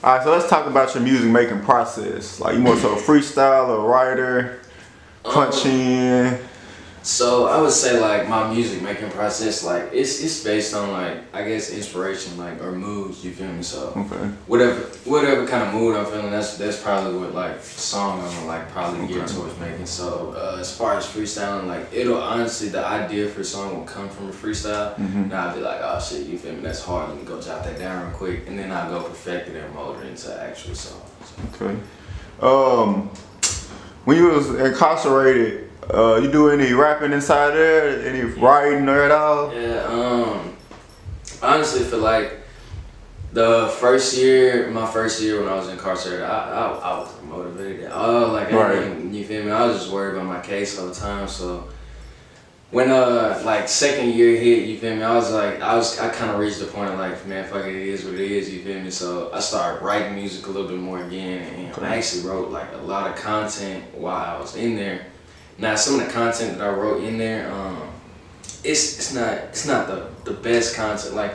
All right, so let's talk about your music making process. Like, you more so a freestyle, a writer, punch in. So I would say like my music making process, like it's based on like I guess inspiration, like or moods. You feel me? So whatever kind of mood I'm feeling, that's probably what like song I'm like probably geared towards making. So as far as freestyling, like it'll honestly the idea for a song will come from a freestyle. And I'll be like, oh shit, you feel me? That's hard. Let me go jot that down real quick, and then I'll go perfect it and mold it into an actual song. So. Okay. When you was incarcerated. You do any rapping inside there? Any writing or at all? Yeah, honestly for like my first year when I was incarcerated, I was motivated. You feel me? I was just worried about my case all the time. So when like second year hit, you feel me? I kind of reached the point of like, man, fuck it, it is what it is. You feel me? So I started writing music a little bit more again, and I actually wrote like a lot of content while I was in there. Now some of the content that I wrote in there, it's not the best content. Like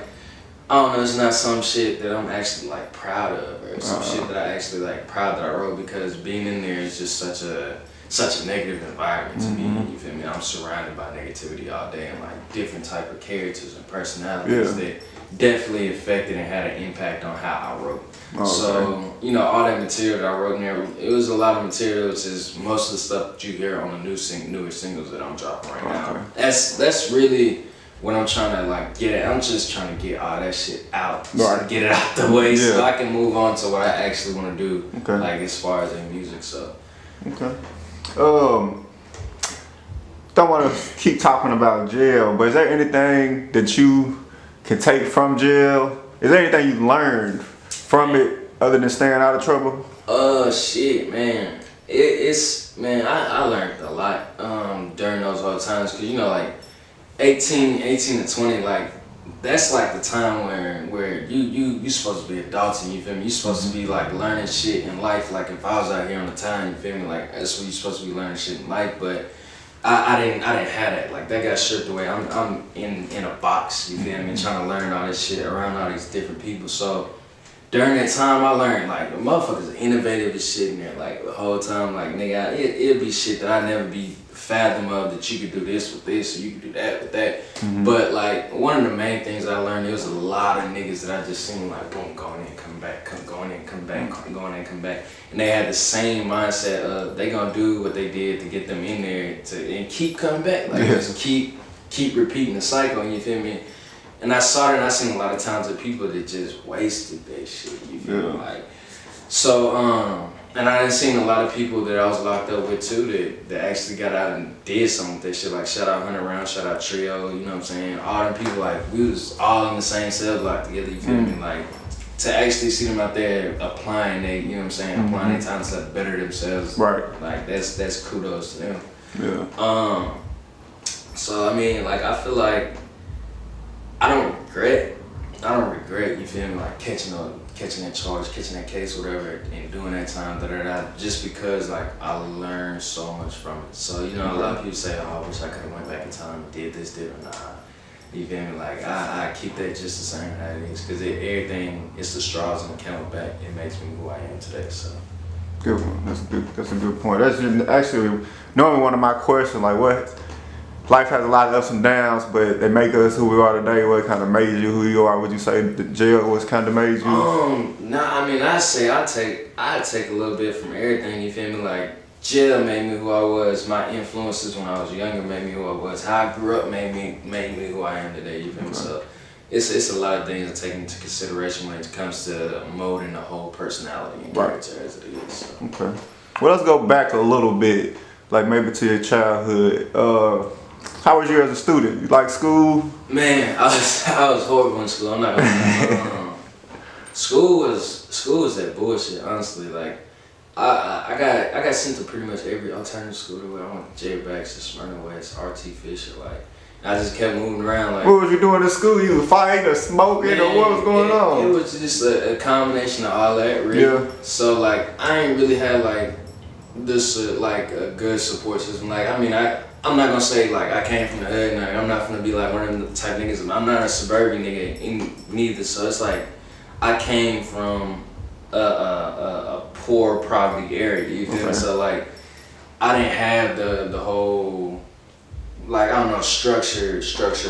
I don't know, it's not some shit that I'm actually like proud of, or some shit that I actually like proud that I wrote, because being in there is just such a negative environment to me. You feel me? I'm surrounded by negativity all day, and like different type of characters and personalities that definitely affected and had an impact on how I wrote. So, you know, all that material that I wrote in there, it was a lot of material, which is most of the stuff that you hear on the newer singles that I'm dropping right now. That's really what I'm trying to like get at. I'm just trying to get all that shit out, just get it out the way so I can move on to what I actually want to do, like as far as in music. So. Don't want to keep talking about jail, but is there anything that you can take from jail? Is there anything you learned from it other than staying out of trouble? Shit, man. I learned a lot during those hard times, cause you know, like 18 to 20, like that's like the time where you supposed to be adulting. You feel me? You supposed to be like learning shit in life. Like if I was out here on the town, you feel me? Like that's what you supposed to be learning shit in life, but. I didn't have that. Like that got stripped away. I'm in a box, you feel me, trying to learn all this shit around all these different people. So during that time I learned like the motherfuckers are innovative as shit in there. Like the whole time, like nigga, it'd be shit that I never be fathom of, that you could do this with this or you could do that with that. But like one of the main things I learned, there was a lot of niggas that I just seen like boom, going in, come back, going in, come back, going in, come back. And they had the same mindset of they gonna do what they did to get them in there and keep coming back. Like just keep repeating the cycle, you feel me? And I saw it, and I seen a lot of times of people that just wasted that shit, you feel me? Like, so, and I done seen a lot of people that I was locked up with too that actually got out and did something with that shit. Like shout out 100 Round, shout out Trio, you know what I'm saying? All them people, like we was all in the same cell block together, you feel me? Like to actually see them out there applying they, you know what I'm saying, applying their talents to better themselves. Like that's kudos to them. So I mean, like I feel like I don't regret, you feel me, like catching that charge, catching that case, whatever, and doing that time, just because like I learned so much from it. So, you know, a lot of people say, oh, I wish I could have went back in time and did this, did or nah. You feel me? Like I keep that just the same how it is, because everything, it's the straws on the camel back. It makes me who I am today. So. Good one. That's a good point. That's actually normally one of my questions. Like, what? Life has a lot of ups and downs, but they make us who we are today. What kind of made you who you are? Would you say the jail was kind of made you? Nah, I mean, I say I take a little bit from everything. You feel me? Like jail made me who I was. My influences when I was younger made me who I was. How I grew up made me who I am today. You feel me? So it's a lot of things to take into consideration when it comes to molding the whole personality and character as it is. So. Okay. Well, let's go back a little bit, like maybe to your childhood. How was you as a student? You like school? Man, I was horrible in school. I'm not gonna lie. School was that bullshit. Honestly, like I got sent to pretty much every alternative school. I went to J. Baxter, Smyrna West, RT Fisher. Like I just kept moving around. Like what was you doing in school? You was fighting or smoking or what was going on? It was just a combination of all that, really. Yeah. So like I ain't really had like this like a good support system. Like I mean I'm not gonna say like I came from the hood and I'm not gonna be like one of them type niggas. I'm not a suburban nigga in neither. So it's like I came from a poor poverty area. You feel me? So like I didn't have the whole, like, I don't know, structured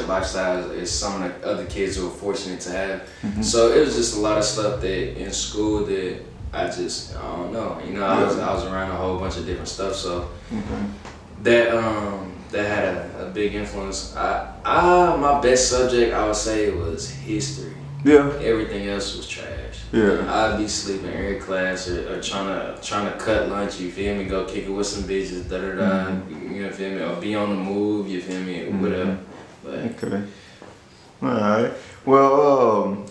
lifestyle as some of the other kids who were fortunate to have. So it was just a lot of stuff that in school that I don't know. You know, I was around a whole bunch of different stuff, so that had a big influence. My best subject I would say was history. Yeah. Everything else was trash. Yeah. I'd be sleeping every class or trying to cut lunch, you feel me, go kick it with some bitches, you know, feel me, or be on the move, you feel me, whatever. But, okay. Alright. Well,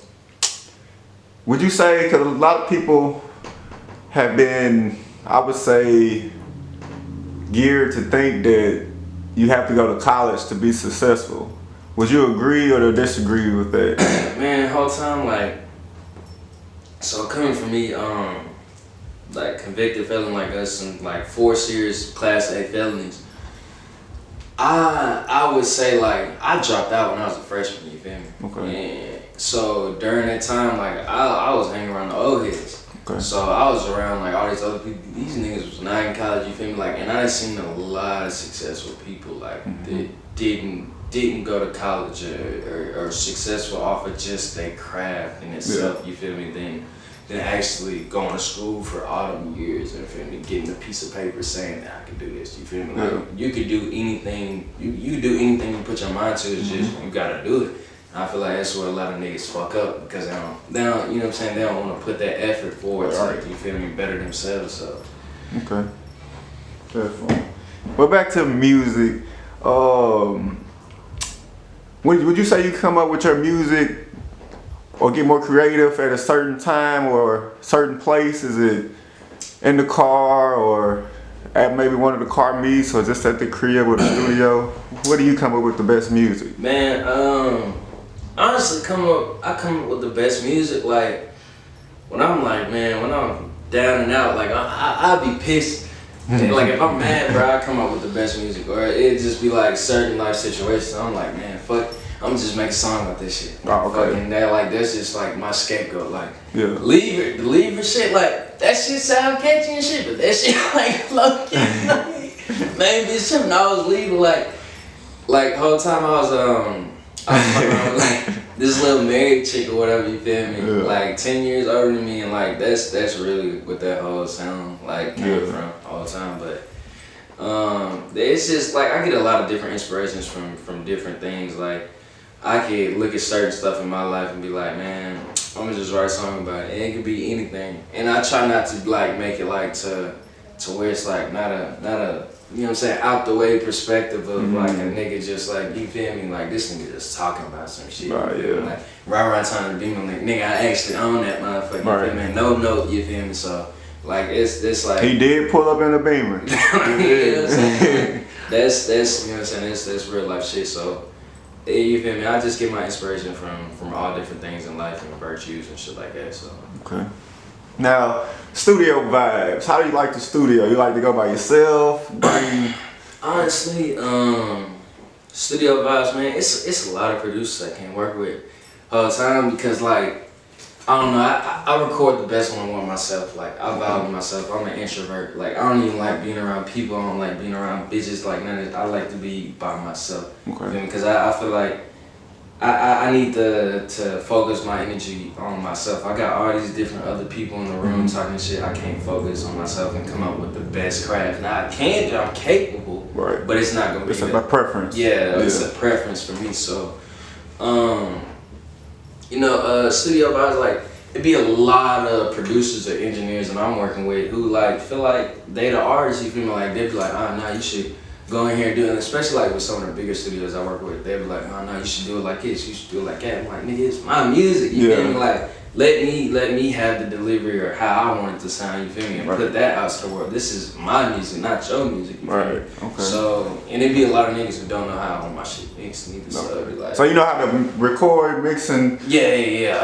would you say, because a lot of people have been, I would say, geared to think that you have to go to college to be successful. Would you agree or disagree with that? Man, whole time, like, so coming from me, like convicted felon like us and like 4 serious class A felonies, I would say like I dropped out when I was a freshman, you feel me? Okay. And so during that time, like I was hanging around the old heads. Okay. So I was around like all these other people. These niggas was not in college, you feel me? Like, and I seen a lot of successful people like that didn't go to college or successful off of just their craft in itself, you feel me? Then actually going to school for autumn years and feel me, getting a piece of paper saying that I can do this, you feel me? Like you could do anything, you do anything you put your mind to, it's just you gotta do it. And I feel like that's where a lot of niggas fuck up because they don't, you know what I'm saying, they don't want to put that effort forward to, like, you feel me, better themselves, so. Okay. Definitely. Well, back to music. Would you say you come up with your music or get more creative at a certain time or certain place? Is it in the car or at maybe one of the car meets or just at the crib or the studio? Where do you come up with the best music? Man, honestly, I come up with the best music like when I'm like, man, when I'm down and out, like I'd be pissed. Like if I'm mad, bro, I come up with the best music, or it just be like certain life situations. I'm like, man, fuck, I'm just make a song about this shit. Oh, okay. Fucking that, like that's just like my scapegoat. Like, leave it shit. Like that shit sound catchy and shit, but that shit like low key. Like, man, bitch, something I was leaving like whole time I was fucking around with like this little married chick or whatever, you feel me? Like 10 years older than me, and like that's really what that whole sound like came from all the time. But it's just like I get a lot of different inspirations from different things. Like I could look at certain stuff in my life and be like, man, I'm gonna just write a song about it. And it could be anything. And I try not to like make it like to where it's like not a you know what I'm saying, out the way perspective of like a nigga just like, you feel me, like this nigga just talking about some shit. Right, like right around time to be like, nigga, I actually own that motherfucker, you feel me? No note, you feel me? So like it's like he did pull up in a Beamer. You know what I'm saying? That's you know what I'm saying, that's real life shit. So you feel me? I just get my inspiration from all different things in life and virtues and shit like that. So okay. Now, studio vibes. How do you like the studio? You like to go by yourself? Honestly, studio vibes, man. It's a lot of producers I can't work with all the time because, like, I don't know. I record the best when I'm with myself. Like, I vibe with myself. I'm an introvert. Like, I don't even like being around people. I don't like being around bitches. Like, none of that. I like to be by myself. Okay. Because I feel like I need to focus my energy on myself. I got all these different other people in the room talking shit. I can't focus on myself and come up with the best craft. Now I'm capable, right? But it's not gonna be. It's a preference. Yeah, it's a preference for me. So, you know, studio vibes, like it'd be a lot of producers or engineers that I'm working with who like feel like they the artists. You feel me? Like they'd be like, nah, you should go in here and do it, especially like with some of the bigger studios I work with, they be like, oh no, you should do it like this, you should do it like that. I'm like, nigga, it's my music, you feel me? Like, let me have the delivery or how I want it to sound, you feel me? And put that out to the world. This is my music, not your music, you feel me? Okay. So, and it'd be a lot of niggas who don't know how I want my shit mixed neither, so it'd be like. So you know how to record, mix, and. Yeah.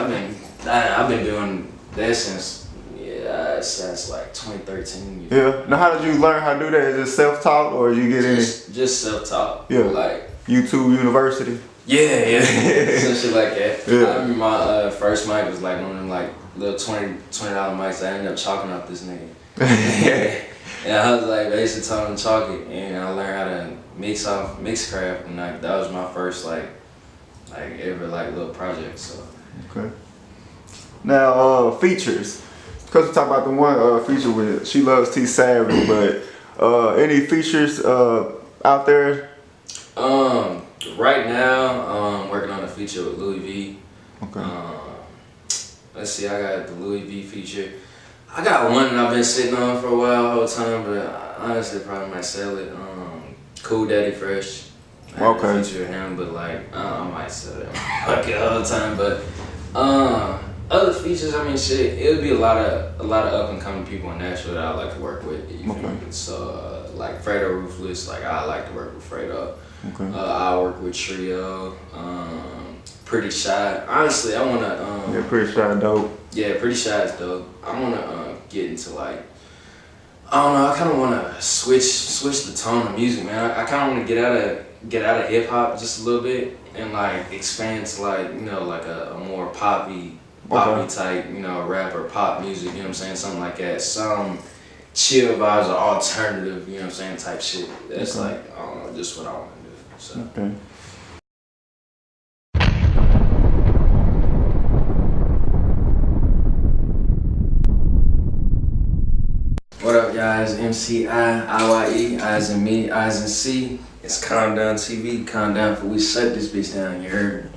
I've been doing that since like 2013. Yeah. Now, how did you learn how to do that? Is it self-taught or you get just self-taught? Yeah. Like YouTube University. Yeah. Some shit like that. Yeah. I remember my first mic was like one of them like little $20 mics. I ended up chalking up this nigga. And I was like basically telling him to chalk it, and I learned how to mix off Mixcraft, and like that was my first like ever like little project. So okay. Now features, cause we talk about the one feature with She Loves T Savage, but any features out there? Right now, I'm working on a feature with Louis V. Okay. Let's see, I got the Louis V feature. I got one that I've been sitting on for a while, the whole time, but honestly, probably might sell it. Cool Daddy Fresh. I have a feature with him, but like, I might sell it. Fuck it all the time, but other features, I mean, shit, it would be a lot of up and coming people in Nashville that I like to work with. You feel me? So like Fredo Ruthless, like I like to work with Fredo. Okay. I work with Trio. Pretty Shy. Honestly, I wanna. Yeah, Pretty Shy dope. Yeah, Pretty Shy is dope. I wanna get into like. I don't know. I kind of wanna switch the tone of music, man. I kind of wanna get out of hip hop just a little bit and like expand to like like a more poppy type rap or pop music. You know what I'm saying? Something like that. Some chill vibes or alternative. You know what I'm saying? Type shit. That's like I don't know, just what I wanna do. So. Okay. What up, guys? MC IYE, I as in me, I as in C. It's Calm Down TV. Calm down for we shut this bitch down, you heard?